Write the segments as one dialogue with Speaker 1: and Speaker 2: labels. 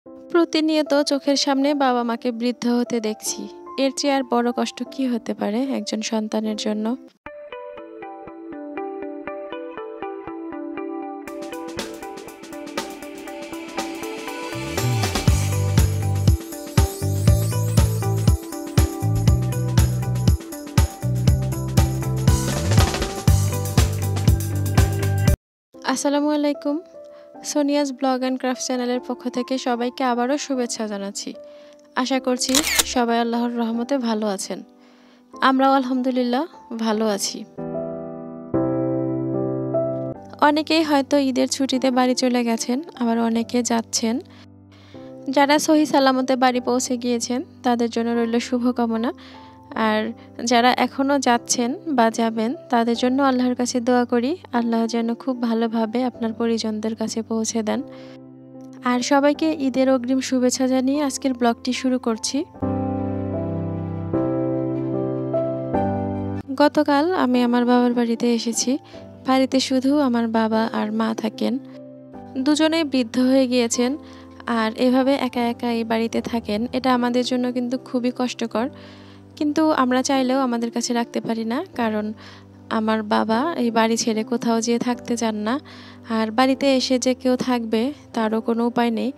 Speaker 1: প্রতিনিয়ত চোখের সামনে বাবা-মাকে বৃদ্ধ হতে দেখছি। এর চেয়ে আর বড় কষ্ট কি হতে পারে একজন সন্তানের জন্য? আসসালামু আলাইকুম। সোনিয়াস ব্লগ অ্যান্ড ক্রাফট চ্যানেলের পক্ষ থেকে সবাইকে আবারও শুভেচ্ছা জানাচ্ছি। আশা করছি সবাই আল্লাহর রহমতে ভালো আছেন। আমরাও আলহামদুলিল্লাহ ভালো আছি। অনেকেই হয়তো ঈদের ছুটিতে বাড়ি চলে গেছেন, আবার অনেকে যাচ্ছেন। যারা সহি সালামতে বাড়ি পৌঁছে গিয়েছেন তাদের জন্য রইল শুভকামনা। আর যারা এখনও যাচ্ছেন বা যাবেন তাদের জন্য আল্লাহর কাছে দোয়া করি, আল্লাহ যেন খুব ভালোভাবে আপনার পরিজনদের কাছে পৌঁছে দেন। আর সবাইকে ঈদের অগ্রিম শুভেচ্ছা জানিয়ে আজকের ব্লগটি শুরু করছি। গতকাল আমি আমার বাবার বাড়িতে এসেছি। বাড়িতে শুধু আমার বাবা আর মা থাকেন। দুজনেই বৃদ্ধ হয়ে গিয়েছেন। আর এভাবে একা একা এই বাড়িতে থাকেন, এটা আমাদের জন্য কিন্তু খুবই কষ্টকর। কিন্তু আমরা চাইলেও আমাদের কাছে রাখতে পারি না, কারণ আমার বাবা এই বাড়ি ছেড়ে কোথাও যেয়ে থাকতে চান না। আর বাড়িতে এসে যে কেউ থাকবে তারও কোনো উপায় নেই,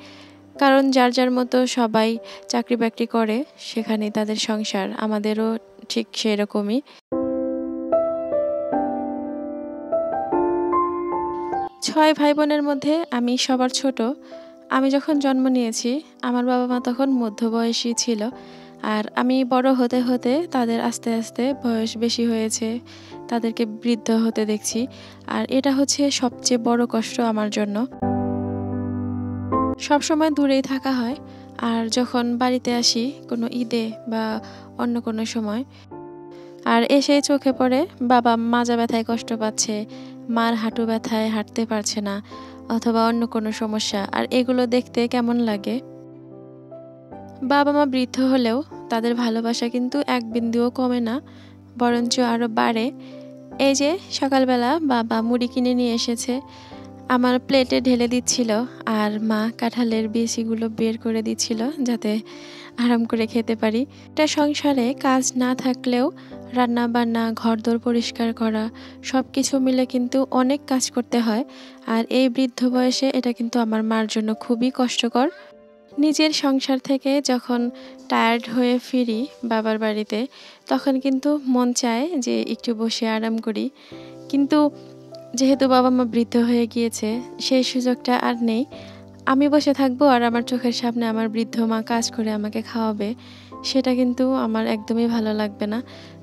Speaker 1: কারণ যার যার মতো সবাই চাকরি বাকরি করে, সেখানেই তাদের সংসার। আমাদেরও ঠিক সেরকমই। 6 ভাই বোনের মধ্যে আমি সবার ছোট। আমি যখন জন্ম নিয়েছি আমার বাবা মা তখন মধ্যবয়সী ছিল। আর আমি বড় হতে হতে তাদের আস্তে আস্তে বয়স বেশি হয়েছে, তাদেরকে বৃদ্ধ হতে দেখছি। আর এটা হচ্ছে সবচেয়ে বড় কষ্ট আমার জন্য। সবসময় দূরেই থাকা হয়, আর যখন বাড়িতে আসি কোনো ঈদে বা অন্য কোনো সময়, আর এসেই চোখে পড়ে বাবা মাজা ব্যথায় কষ্ট পাচ্ছে, মার হাঁটু ব্যথায় হাঁটতে পারছে না, অথবা অন্য কোনো সমস্যা। আর এগুলো দেখতে কেমন লাগে। বাবা মা বৃদ্ধ হলেও তাদের ভালোবাসা কিন্তু এক বিন্দুও কমে না, বরঞ্চ আরও বাড়ে। এই যে সকালবেলা বাবা মুড়ি কিনে নিয়ে এসেছে, আমার প্লেটে ঢেলে দিচ্ছিল, আর মা কাঁঠালের বিচিগুলো বের করে দিচ্ছিল যাতে আরাম করে খেতে পারি। এটা সংসারে কাজ না থাকলেও রান্না বান্না, ঘরদোর পরিষ্কার করা, সব কিছু মিলে কিন্তু অনেক কাজ করতে হয়। আর এই বৃদ্ধ বয়সে এটা কিন্তু আমার মার জন্য খুবই কষ্টকর। নিজের সংসার থেকে যখন টায়ার্ড হয়ে ফিরি বাবার বাড়িতে, তখন কিন্তু মন চায় যে একটু বসে আরাম করি। কিন্তু যেহেতু বাবা মা বৃদ্ধ হয়ে গিয়েছে, সেই সুযোগটা আর নেই। আমি বসে থাকবো আর আমার চোখের সামনে আমার বৃদ্ধ মা কাজ করে আমাকে খাওয়াবে, সেটা কিন্তু আমার একদমই ভালো লাগবে না।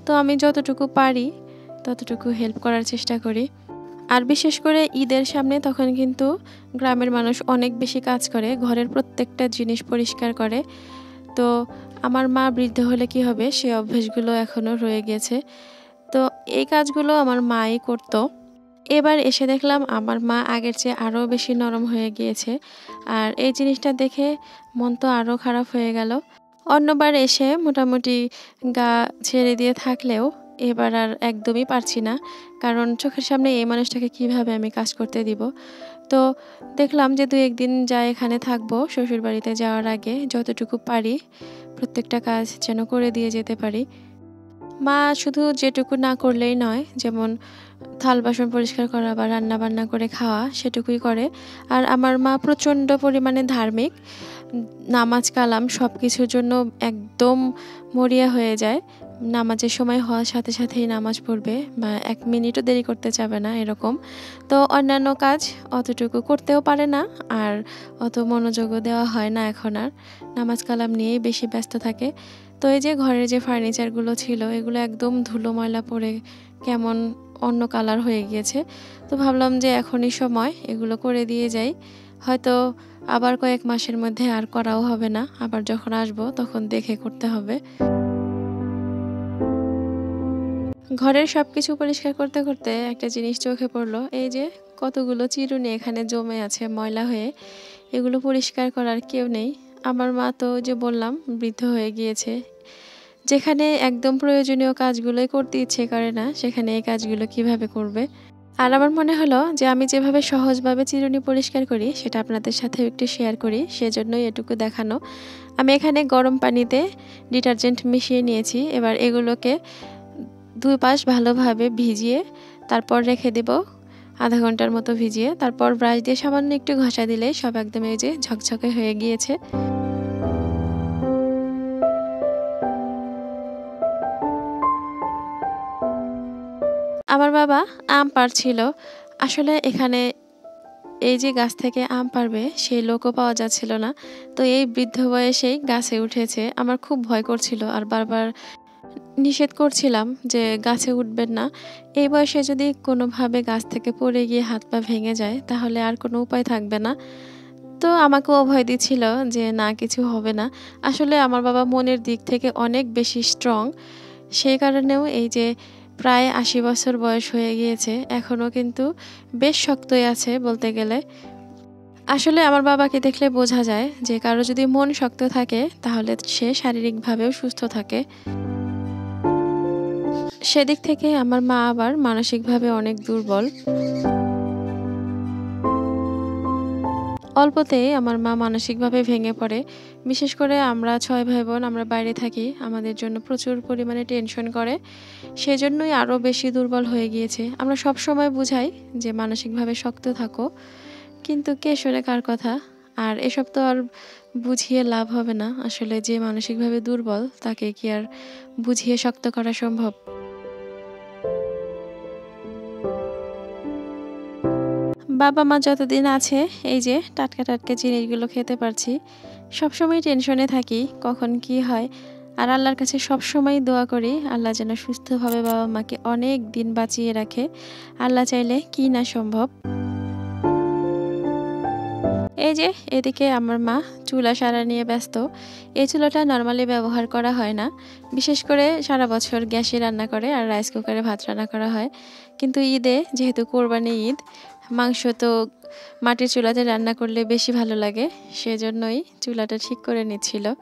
Speaker 1: তো আমি যতটুকু পারি ততটুকু হেল্প করার চেষ্টা করি। আর বিশেষ করে ঈদের সামনে তখন কিন্তু গ্রামের মানুষ অনেক বেশি কাজ করে, ঘরের প্রত্যেকটা জিনিস পরিষ্কার করে। তো আমার মা বৃদ্ধ হলে কি হবে, সেই অভ্যেসগুলো এখনও রয়ে গেছে। তো এই কাজগুলো আমার মাই করতো। এবার এসে দেখলাম আমার মা আগের চেয়ে আরও বেশি নরম হয়ে গিয়েছে। আর এই জিনিসটা দেখে মন তো আরও খারাপ হয়ে গেল। অন্যবার এসে মোটামুটি গা ছেড়ে দিয়ে থাকলেও এবার আর একদমই পারছি না, কারণ চোখের সামনে এই মানুষটাকে কিভাবে আমি কাজ করতে দিব। তো দেখলাম যে 2-1 দিন যা এখানে থাকবো, শ্বশুরবাড়িতে যাওয়ার আগে যতটুকু পারি প্রত্যেকটা কাজ যেন করে দিয়ে যেতে পারি। মা শুধু যেটুকু না করলেই নয়, যেমন থাল বাসন পরিষ্কার করা বা রান্না বান্না করে খাওয়া, সেটুকুই করে। আর আমার মা প্রচণ্ড পরিমাণে ধার্মিক। নামাজ কালাম সব কিছুর জন্য একদম মরিয়া হয়ে যায়। নামাজের সময় হওয়ার সাথে সাথেই নামাজ পড়বে, বা 1 মিনিটও দেরি করতে চাবে না, এরকম। তো অন্যান্য কাজ অতটুকু করতেও পারে না, আর অত মনোযোগও দেওয়া হয় না এখন আর। নামাজ কালাম নিয়েই বেশি ব্যস্ত থাকে। তো এই যে ঘরের যে ফার্নিচারগুলো ছিল, এগুলো একদম ধুলো ময়লা পড়ে কেমন অন্য কালার হয়ে গিয়েছে। তো ভাবলাম যে এখনই সময় এগুলো করে দিয়ে যাই, হয়তো আবার কয়েক মাসের মধ্যে আর করাও হবে না, আবার যখন আসবো তখন দেখে করতে হবে। ঘরের সব কিছু পরিষ্কার করতে করতে একটা জিনিস চোখে পড়লো, এই যে কতগুলো চিরুনি এখানে জমে আছে ময়লা হয়ে। এগুলো পরিষ্কার করার কেউ নেই। আমার মা তো যে বললাম বৃদ্ধ হয়ে গিয়েছে, যেখানে একদম প্রয়োজনীয় কাজগুলোই করতে ইচ্ছে করে না, সেখানে এই কাজগুলো কিভাবে করবে। আর আমার মনে হলো যে আমি যেভাবে সহজভাবে চিরুনি পরিষ্কার করি সেটা আপনাদের সাথেও একটু শেয়ার করি, সেজন্যই এটুকু দেখানো। আমি এখানে গরম পানিতে ডিটারজেন্ট মিশিয়ে নিয়েছি। এবার এগুলোকে ২ পাশ ভালোভাবে ভিজিয়ে তারপর রেখে দেব আধা ঘন্টার মতো ভিজিয়ে। তারপর ব্রাশ দিয়ে সামান্য একটু ঘষা দিলেই সব একদম এই যে ঝকঝকে হয়ে গিয়েছে। আমার বাবা আম পাড়ছিল। আসলে এখানে এই যে গাছ থেকে আম পাড়বে সেই লোকও পাওয়া যাচ্ছিল না। তো এই বৃদ্ধ বয়সেই গাছে উঠেছে। আমার খুব ভয় করছিল আর বারবার নিষেধ করছিলাম যে গাছে উঠবেন না। এই বয়সে যদি কোনোভাবে গাছ থেকে পড়ে গিয়ে হাত পা ভেঙে যায় তাহলে আর কোনো উপায় থাকবে না। তো আমাকেও ভয় দিচ্ছিল যে না কিছু হবে না। আসলে আমার বাবা মনের দিক থেকে অনেক বেশি স্ট্রং। সেই কারণেও এই যে প্রায় ৮০ বছর বয়স হয়ে গিয়েছে, এখনও কিন্তু বেশ শক্তই আছে বলতে গেলে। আসলে আমার বাবাকে দেখলে বোঝা যায় যে কারো যদি মন শক্ত থাকে তাহলে সে শারীরিকভাবেও সুস্থ থাকে। সেদিক থেকে আমার মা আবার মানসিকভাবে অনেক দুর্বল। অল্পতেই আমার মা মানসিকভাবে ভেঙে পড়ে। বিশেষ করে আমরা ৬ ভাই বোন, আমরা বাইরে থাকি। আমাদের জন্য প্রচুর পরিমাণে টেনশন করে। সেজন্যই আরও বেশি দুর্বল হয়ে গিয়েছে। আমরা সবসময় বুঝাই যে মানসিকভাবে শক্ত থাকো। কিন্তু কে শোনে কার কথা? আর এসব তো আর বুঝিয়ে লাভ হবে না। আসলে যে মানসিকভাবে দুর্বল তাকে কি আর বুঝিয়ে শক্ত করা সম্ভব? বাবা-মা যতদিন আছে এই যে টাটকা, টাটকা জিনিসগুলো খেতে পারছি। সবসময় টেনশনে থাকি কখন কি হয়। আর আল্লাহর কাছে সবসময়ই দোয়া করি আল্লাহ যেন সুস্থভাবে বাবা-মাকে অনেক দিন বাঁচিয়ে রাখে। আল্লাহ চাইলে কি না সম্ভব। এই যে এদিকে আমার মা চুলা সারা নিয়ে ব্যস্ত। এই চুলাটা নরমালি ব্যবহার করা হয় না। বিশেষ করে সারা বছর গ্যাসে রান্না করে আর রাইস কুকারে ভাত রান্না করা হয়। কিন্তু ঈদে যেহেতু কোরবানি ঈদ, মাংস তো মাটির চুলাতে রান্না করলে বেশি ভালো লাগে। সেজন্যই চুলাটা ঠিক করে নিচ্ছিল।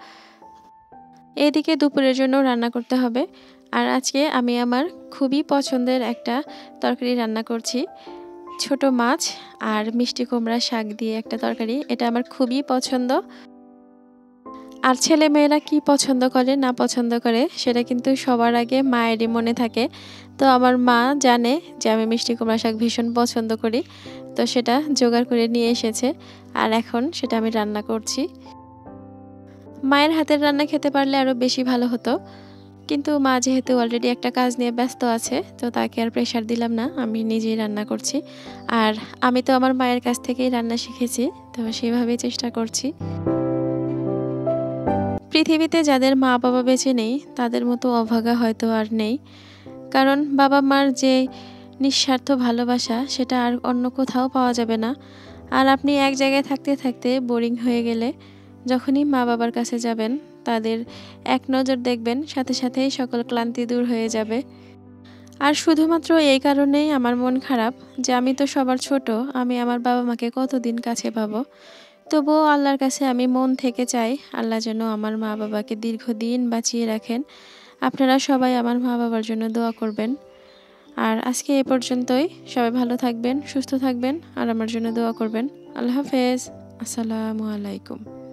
Speaker 1: এদিকে দুপুরের জন্য রান্না করতে হবে। আর আজকে আমি আমার খুবই পছন্দের একটা তরকারি রান্না করছি। ছোট মাছ আর মিষ্টি কুমড়া শাক দিয়ে একটা তরকারি। এটা আমার খুবই পছন্দ। আর ছেলেমেয়েরা কি পছন্দ করে না পছন্দ করে সেটা কিন্তু সবার আগে মায়েরই মনে থাকে। তো আমার মা জানে যে আমি মিষ্টি কুমড়া শাক ভীষণ পছন্দ করি। তো সেটা জোগাড় করে নিয়ে এসেছে। আর এখন সেটা আমি রান্না করছি। মায়ের হাতের রান্না খেতে পারলে আরও বেশি ভালো হতো। কিন্তু মা যেহেতু অলরেডি একটা কাজ নিয়ে ব্যস্ত আছে তো তাকে আর প্রেশার দিলাম না, আমি নিজেই রান্না করছি। আর আমি তো আমার মায়ের কাছ থেকেই রান্না শিখেছি, তো সেভাবেই চেষ্টা করছি। পৃথিবীতে যাদের মা বাবা বেঁচে নেই তাদের মতো অভাগা হয়তো আর নেই। কারণ বাবা মার যে নিঃস্বার্থ ভালোবাসা সেটা আর অন্য কোথাও পাওয়া যাবে না। আর আপনি এক জায়গায় থাকতে থাকতে বোরিং হয়ে গেলে যখনই মা বাবার কাছে যাবেন তাদের এক নজর দেখবেন সাথে সাথেই সকল ক্লান্তি দূর হয়ে যাবে। আর শুধুমাত্র এই কারণেই আমার মন খারাপ যে আমি তো সবার ছোট, আমি আমার বাবা মাকে কতদিন কাছে পাবো। তবুও আল্লাহর কাছে আমি মন থেকে চাই আল্লাহ যেন আমার মা বাবাকে দীর্ঘদিন বাঁচিয়ে রাখেন। আপনারা সবাই আমার মা বাবার জন্য দোয়া করবেন। আর আজকে এ পর্যন্তই। সবাই ভালো থাকবেন, সুস্থ থাকবেন আর আমার জন্য দোয়া করবেন। আল্লাহ হাফেজ। আসসালামু আলাইকুম।